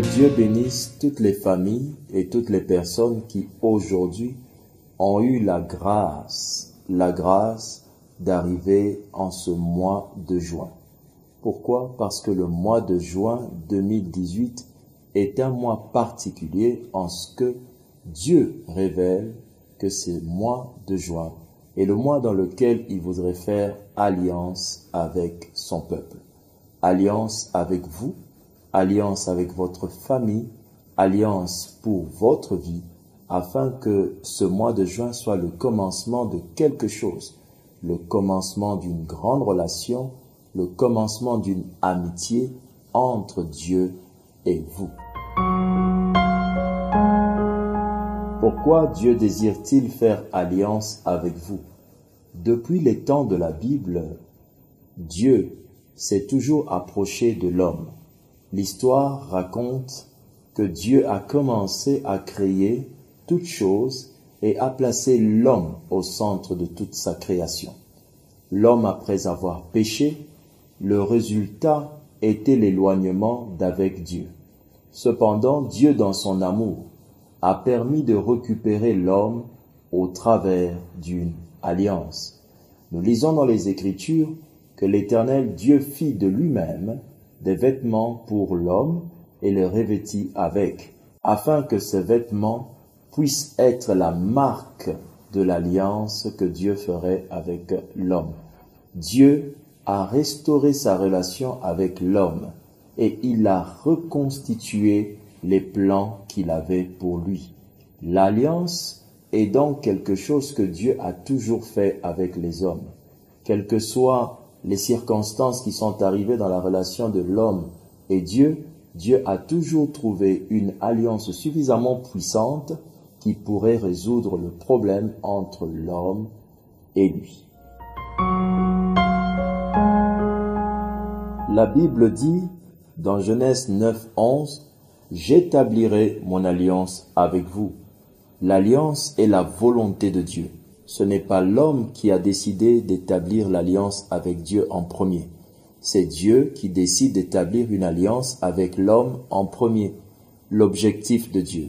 Dieu bénisse toutes les familles et toutes les personnes qui aujourd'hui ont eu la grâce d'arriver en ce mois de juin. Pourquoi? Parce que le mois de juin 2018 est un mois particulier en ce que Dieu révèle que ce mois de juin est le mois dans lequel il voudrait faire alliance avec son peuple. Alliance avec vous, alliance avec votre famille, alliance pour votre vie, afin que ce mois de juin soit le commencement de quelque chose, le commencement d'une grande relation, le commencement d'une amitié entre Dieu et vous. Pourquoi Dieu désire-t-il faire alliance avec vous? Depuis les temps de la Bible, Dieu s'est toujours approché de l'homme. L'histoire raconte que Dieu a commencé à créer toutes choses et a placé l'homme au centre de toute sa création. L'homme, après avoir péché, le résultat était l'éloignement d'avec Dieu. Cependant, Dieu, dans son amour, a permis de récupérer l'homme au travers d'une alliance. Nous lisons dans les Écritures que l'Éternel Dieu fit de lui-même des vêtements pour l'homme et les revêtit avec, afin que ces vêtements puissent être la marque de l'alliance que Dieu ferait avec l'homme. Dieu a restauré sa relation avec l'homme et il a reconstitué les plans qu'il avait pour lui. L'alliance est donc quelque chose que Dieu a toujours fait avec les hommes. Quelles que soient les circonstances qui sont arrivées dans la relation de l'homme et Dieu, Dieu a toujours trouvé une alliance suffisamment puissante qui pourrait résoudre le problème entre l'homme et lui. La Bible dit dans Genèse 9:11, « J'établirai mon alliance avec vous. » L'alliance est la volonté de Dieu. Ce n'est pas l'homme qui a décidé d'établir l'alliance avec Dieu en premier. C'est Dieu qui décide d'établir une alliance avec l'homme en premier. L'objectif de Dieu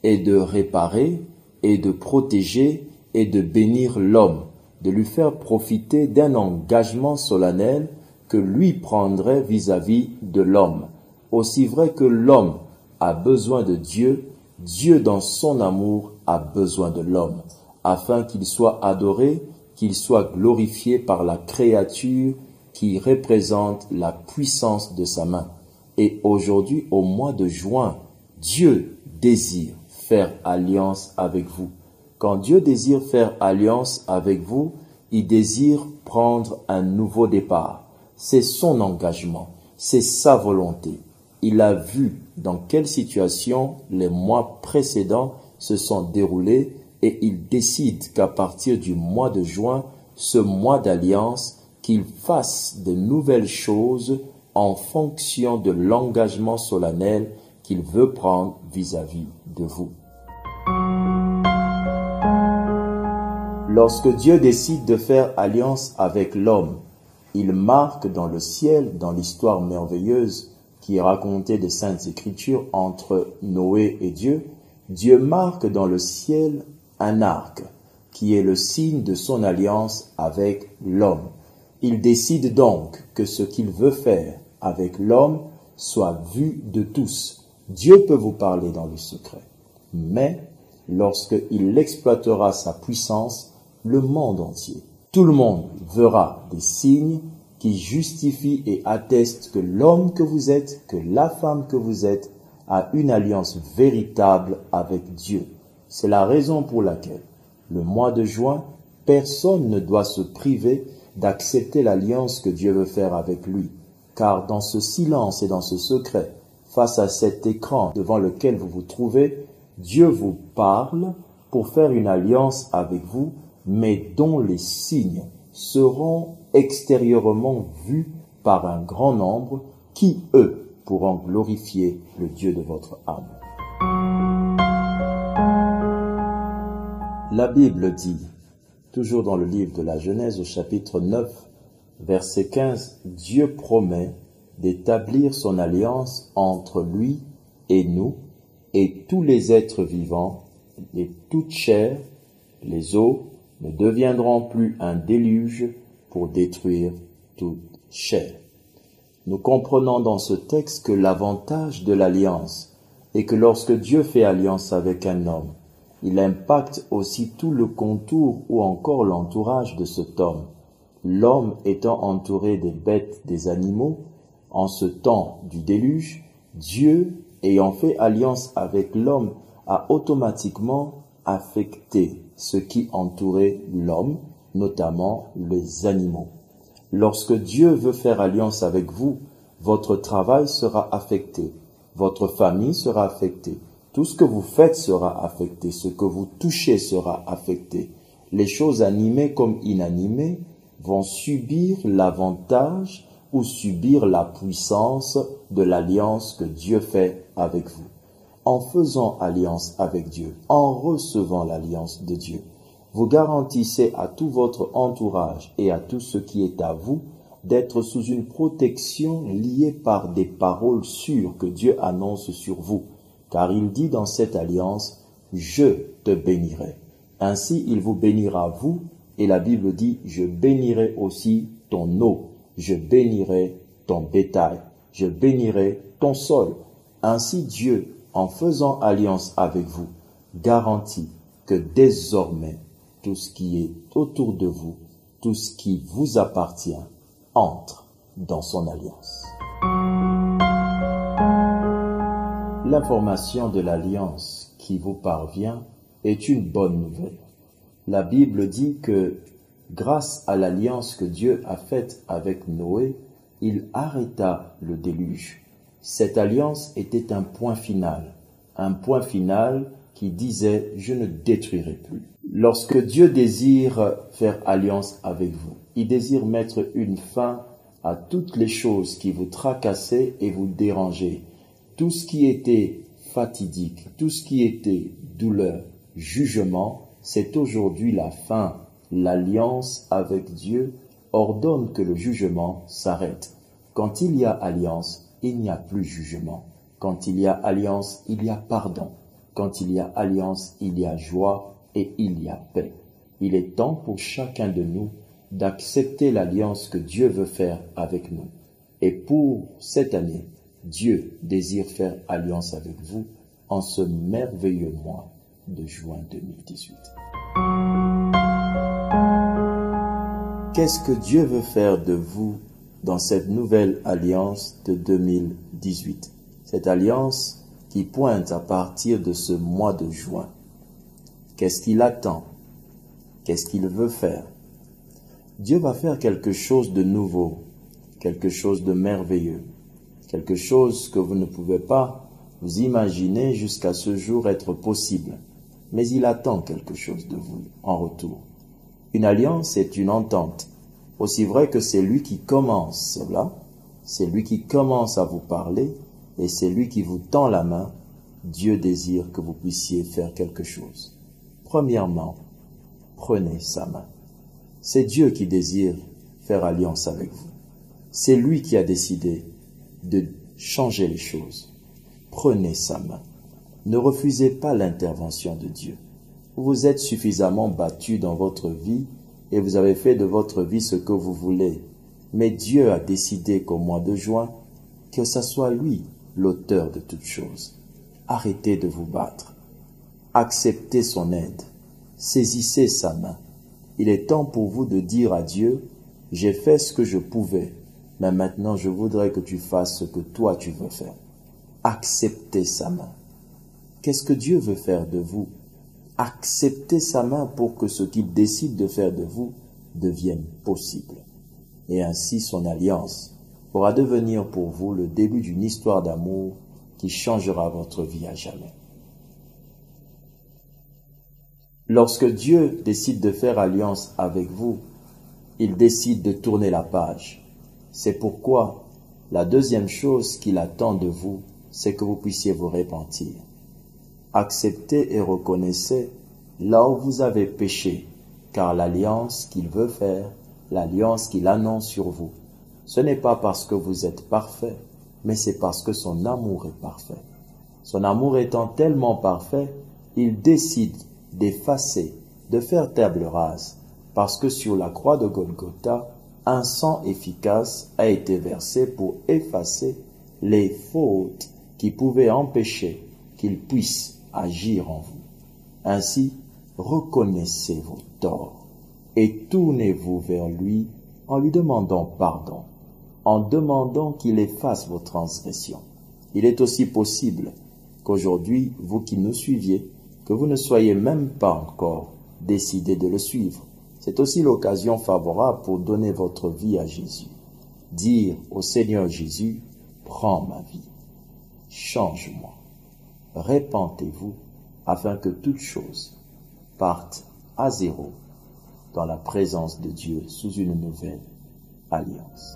est de réparer et de protéger et de bénir l'homme, de lui faire profiter d'un engagement solennel que lui prendrait vis-à-vis de l'homme. Aussi vrai que l'homme a besoin de Dieu, Dieu dans son amour a besoin de l'homme, afin qu'il soit adoré, qu'il soit glorifié par la créature qui représente la puissance de sa main. Et aujourd'hui, au mois de juin, Dieu désire faire alliance avec vous. Quand Dieu désire faire alliance avec vous, il désire prendre un nouveau départ. C'est son engagement, c'est sa volonté. Il a vu dans quelle situation les mois précédents se sont déroulés et il décide qu'à partir du mois de juin, ce mois d'alliance, qu'il fasse de nouvelles choses en fonction de l'engagement solennel qu'il veut prendre vis-à-vis de vous. Lorsque Dieu décide de faire alliance avec l'homme, il marque dans le ciel, dans l'histoire merveilleuse qui est racontée des Saintes Écritures entre Noé et Dieu, Dieu marque dans le ciel un arc qui est le signe de son alliance avec l'homme. Il décide donc que ce qu'il veut faire avec l'homme soit vu de tous. Dieu peut vous parler dans le secret, mais lorsqu'il exploitera sa puissance, le monde entier, tout le monde verra des signes qui justifient et attestent que l'homme que vous êtes, que la femme que vous êtes, a une alliance véritable avec Dieu. C'est la raison pour laquelle, le mois de juin, personne ne doit se priver d'accepter l'alliance que Dieu veut faire avec lui. Car dans ce silence et dans ce secret, face à cet écran devant lequel vous vous trouvez, Dieu vous parle pour faire une alliance avec vous, mais dont les signes seront extérieurement vus par un grand nombre qui, eux, pourront glorifier le Dieu de votre âme. La Bible dit, toujours dans le livre de la Genèse au chapitre 9, verset 15, Dieu promet d'établir son alliance entre lui et nous, et tous les êtres vivants, et toute chair, les eaux, ne deviendront plus un déluge pour détruire toute chair. Nous comprenons dans ce texte que l'avantage de l'alliance est que lorsque Dieu fait alliance avec un homme, il impacte aussi tout le contour ou encore l'entourage de cet homme. L'homme étant entouré des bêtes, des animaux, en ce temps du déluge, Dieu, ayant fait alliance avec l'homme, a automatiquement affecté ce qui entourait l'homme, notamment les animaux. Lorsque Dieu veut faire alliance avec vous, votre travail sera affecté, votre famille sera affectée, tout ce que vous faites sera affecté, ce que vous touchez sera affecté. Les choses animées comme inanimées vont subir l'avantage ou subir la puissance de l'alliance que Dieu fait avec vous. En faisant alliance avec Dieu, en recevant l'alliance de Dieu, vous garantissez à tout votre entourage et à tout ce qui est à vous d'être sous une protection liée par des paroles sûres que Dieu annonce sur vous. Car il dit dans cette alliance, « Je te bénirai ». Ainsi, il vous bénira vous, et la Bible dit, « Je bénirai aussi ton eau, je bénirai ton bétail, je bénirai ton sol ». Ainsi, Dieu, en faisant alliance avec vous, garantit que désormais, tout ce qui est autour de vous, tout ce qui vous appartient, entre dans son alliance. L'information de l'alliance qui vous parvient est une bonne nouvelle. La Bible dit que grâce à l'alliance que Dieu a faite avec Noé, il arrêta le déluge. Cette alliance était un point final qui disait « je ne détruirai plus ». Lorsque Dieu désire faire alliance avec vous, il désire mettre une fin à toutes les choses qui vous tracassaient et vous dérangeaient. Tout ce qui était fatidique, tout ce qui était douleur, jugement, c'est aujourd'hui la fin. L'alliance avec Dieu ordonne que le jugement s'arrête. Quand il y a alliance, il n'y a plus jugement. Quand il y a alliance, il y a pardon. Quand il y a alliance, il y a joie et il y a paix. Il est temps pour chacun de nous d'accepter l'alliance que Dieu veut faire avec nous. Et pour cette année, Dieu désire faire alliance avec vous en ce merveilleux mois de juin 2018. Qu'est-ce que Dieu veut faire de vous dans cette nouvelle alliance de 2018? Cette alliance qui pointe à partir de ce mois de juin. Qu'est-ce qu'il attend? Qu'est-ce qu'il veut faire? Dieu va faire quelque chose de nouveau, quelque chose de merveilleux, quelque chose que vous ne pouvez pas vous imaginer jusqu'à ce jour être possible. Mais il attend quelque chose de vous en retour. Une alliance est une entente. Aussi vrai que c'est lui qui commence cela, c'est lui qui commence à vous parler et c'est lui qui vous tend la main. Dieu désire que vous puissiez faire quelque chose. Premièrement, prenez sa main. C'est Dieu qui désire faire alliance avec vous. C'est lui qui a décidé de changer les choses. Prenez sa main. Ne refusez pas l'intervention de Dieu. Vous êtes suffisamment battu dans votre vie et vous avez fait de votre vie ce que vous voulez. Mais Dieu a décidé qu'au mois de juin, que ce soit lui l'auteur de toutes choses. Arrêtez de vous battre. Acceptez son aide. Saisissez sa main. Il est temps pour vous de dire à Dieu, « J'ai fait ce que je pouvais, mais maintenant je voudrais que tu fasses ce que toi tu veux faire. » Acceptez sa main. Qu'est-ce que Dieu veut faire de vous? Acceptez sa main pour que ce qu'il décide de faire de vous devienne possible. Et ainsi son alliance pourra devenir pour vous le début d'une histoire d'amour qui changera votre vie à jamais. Lorsque Dieu décide de faire alliance avec vous, il décide de tourner la page. C'est pourquoi la deuxième chose qu'il attend de vous, c'est que vous puissiez vous repentir. Acceptez et reconnaissez là où vous avez péché, car l'alliance qu'il veut faire, l'alliance qu'il annonce sur vous, ce n'est pas parce que vous êtes parfait, mais c'est parce que son amour est parfait. Son amour étant tellement parfait, il décide d'effacer, de faire table rase, parce que sur la croix de Golgotha, un sang efficace a été versé pour effacer les fautes qui pouvaient empêcher qu'il puisse agir en vous. Ainsi, reconnaissez vos torts et tournez-vous vers lui en lui demandant pardon, en demandant qu'il efface vos transgressions. Il est aussi possible qu'aujourd'hui, vous qui nous suiviez, que vous ne soyez même pas encore décidé de le suivre. C'est aussi l'occasion favorable pour donner votre vie à Jésus. Dire au Seigneur Jésus, prends ma vie, change-moi, répentez-vous afin que toute chose parte à zéro dans la présence de Dieu sous une nouvelle alliance.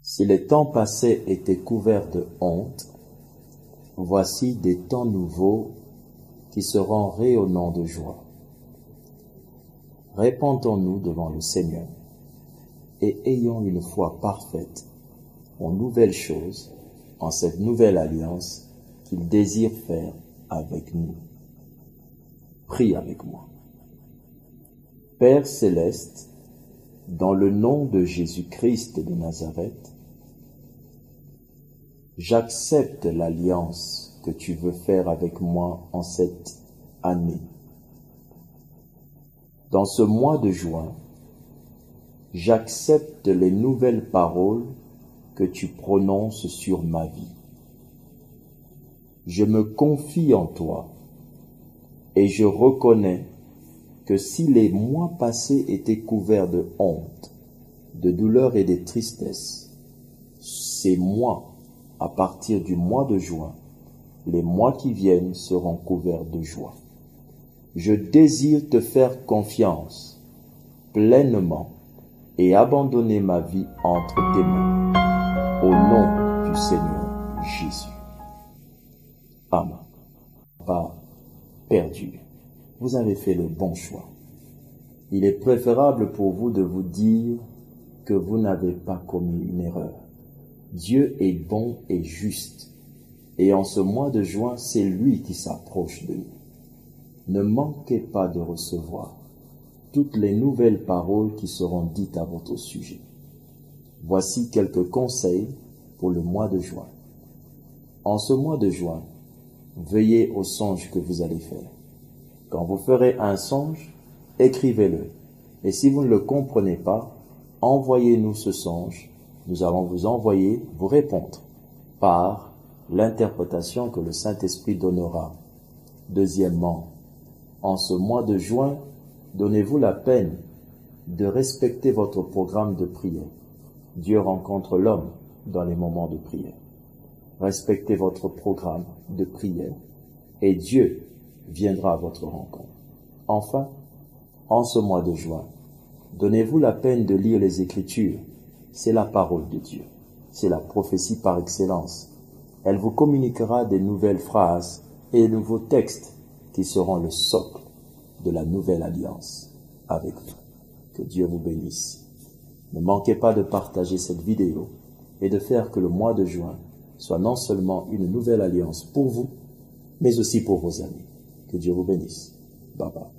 Si les temps passés étaient couverts de honte, voici des temps nouveaux qui seront rayonnants de joie. Répandons-nous devant le Seigneur et ayons une foi parfaite en nouvelles choses, en cette nouvelle alliance qu'il désire faire avec nous. Prie avec moi. Père céleste, dans le nom de Jésus-Christ de Nazareth, j'accepte l'alliance que tu veux faire avec moi en cette année. Dans ce mois de juin, j'accepte les nouvelles paroles que tu prononces sur ma vie. Je me confie en toi et je reconnais que si les mois passés étaient couverts de honte, de douleur et de tristesse, ces mois, à partir du mois de juin, les mois qui viennent seront couverts de joie. Je désire te faire confiance pleinement et abandonner ma vie entre tes mains. Au nom du Seigneur Jésus. Amen. Pas perdu. Vous avez fait le bon choix. Il est préférable pour vous de vous dire que vous n'avez pas commis une erreur. Dieu est bon et juste. Et en ce mois de juin, c'est lui qui s'approche de nous. Ne manquez pas de recevoir toutes les nouvelles paroles qui seront dites à votre sujet. Voici quelques conseils pour le mois de juin. En ce mois de juin, veillez au songe que vous allez faire. Quand vous ferez un songe, écrivez-le. Et si vous ne le comprenez pas, envoyez-nous ce songe. Nous allons vous répondre par l'interprétation que le Saint-Esprit donnera. Deuxièmement, en ce mois de juin, donnez-vous la peine de respecter votre programme de prière. Dieu rencontre l'homme dans les moments de prière. Respectez votre programme de prière et Dieu viendra à votre rencontre. Enfin, en ce mois de juin, donnez-vous la peine de lire les Écritures. C'est la parole de Dieu. C'est la prophétie par excellence. Elle vous communiquera des nouvelles phrases et de nouveaux textes qui seront le socle de la nouvelle alliance avec vous. Que Dieu vous bénisse. Ne manquez pas de partager cette vidéo et de faire que le mois de juin soit non seulement une nouvelle alliance pour vous, mais aussi pour vos amis. Que Dieu vous bénisse. Bye bye.